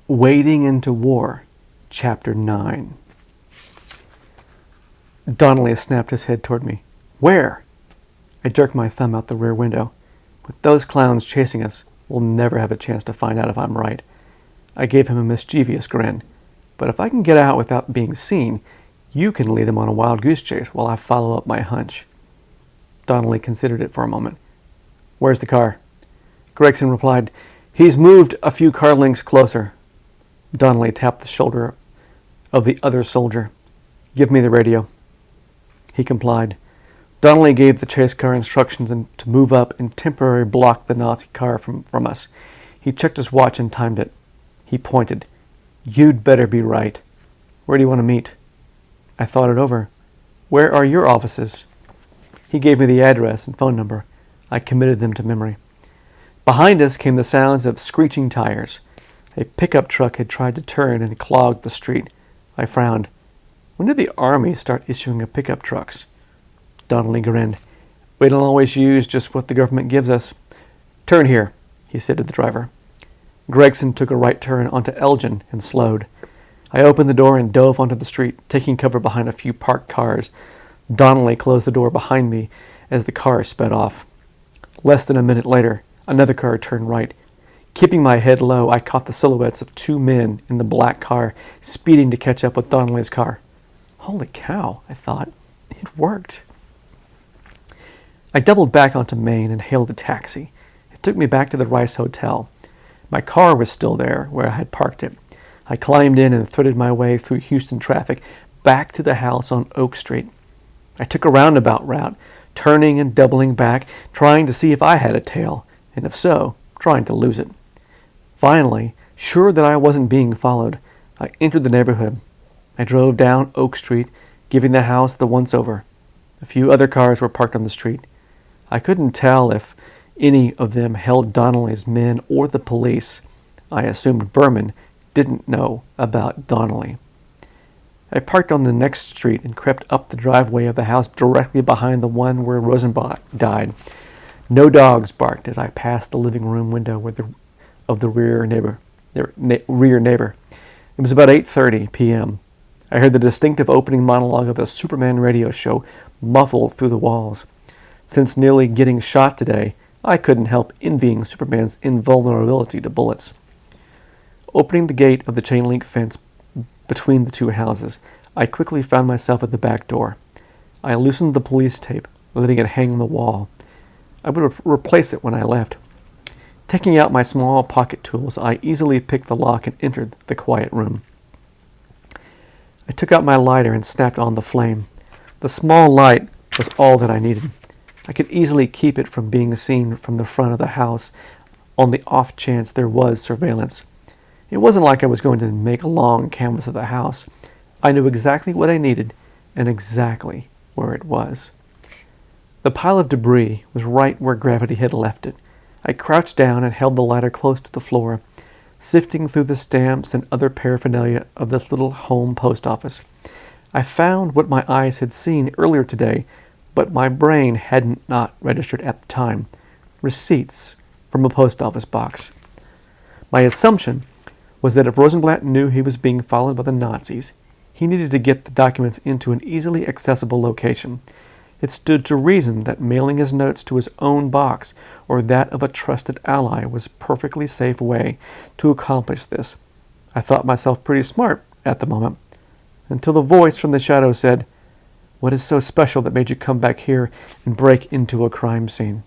Wading into War, Chapter 9. Donnelly snapped his head toward me. Where? I jerked my thumb out the rear window. With those clowns chasing us, we'll never have a chance to find out if I'm right. I gave him a mischievous grin. But if I can get out without being seen, you can lead them on a wild goose chase while I follow up my hunch. Donnelly considered it for a moment. Where's the car? Gregson replied, He's moved a few car lengths closer. Donnelly tapped the shoulder of the other soldier. Give me the radio. He complied. Donnelly gave the chase car instructions to move up and temporarily block the Nazi car from us. He checked his watch and timed it. He pointed. You'd better be right. Where do you want to meet? I thought it over. Where are your offices? He gave me the address and phone number. I committed them to memory. Behind us came the sounds of screeching tires. A pickup truck had tried to turn and clogged the street. I frowned. When did the Army start issuing pickup trucks? Donnelly grinned. We don't always use just what the government gives us. Turn here, he said to the driver. Gregson took a right turn onto Elgin and slowed. I opened the door and dove onto the street, taking cover behind a few parked cars. Donnelly closed the door behind me as the car sped off. Less than a minute later, another car turned right. Keeping my head low, I caught the silhouettes of two men in the black car, speeding to catch up with Donnelly's car. Holy cow, I thought. It worked. I doubled back onto Main and hailed a taxi. It took me back to the Rice Hotel. My car was still there, where I had parked it. I climbed in and threaded my way through Houston traffic back to the house on Oak Street. I took a roundabout route, turning and doubling back, trying to see if I had a tail, and if so, trying to lose it. Finally, sure that I wasn't being followed, I entered the neighborhood. I drove down Oak Street, giving the house the once-over. A few other cars were parked on the street. I couldn't tell if any of them held Donnelly's men or the police. I assumed Berman didn't know about Donnelly. I parked on the next street and crept up the driveway of the house directly behind the one where Rosenbach died. No dogs barked as I passed the living room window of the rear neighbor. It was about 8:30 p.m. I heard the distinctive opening monologue of the Superman radio show muffled through the walls. Since nearly getting shot today, I couldn't help envying Superman's invulnerability to bullets. Opening the gate of the chain-link fence between the two houses, I quickly found myself at the back door. I loosened the police tape, letting it hang on the wall. I would replace it when I left. Taking out my small pocket tools, I easily picked the lock and entered the quiet room. I took out my lighter and snapped on the flame. The small light was all that I needed. I could easily keep it from being seen from the front of the house on the off chance there was surveillance. It wasn't like I was going to make a long canvas of the house. I knew exactly what I needed and exactly where it was. The pile of debris was right where gravity had left it. I crouched down and held the lighter close to the floor, sifting through the stamps and other paraphernalia of this little home post office. I found what my eyes had seen earlier today, but my brain hadn't not registered at the time. Receipts from a post office box. My assumption was that if Rosenblatt knew he was being followed by the Nazis, he needed to get the documents into an easily accessible location. It stood to reason that mailing his notes to his own box or that of a trusted ally was a perfectly safe way to accomplish this. I thought myself pretty smart at the moment, until the voice from the shadow said, "What is so special that made you come back here and break into a crime scene?"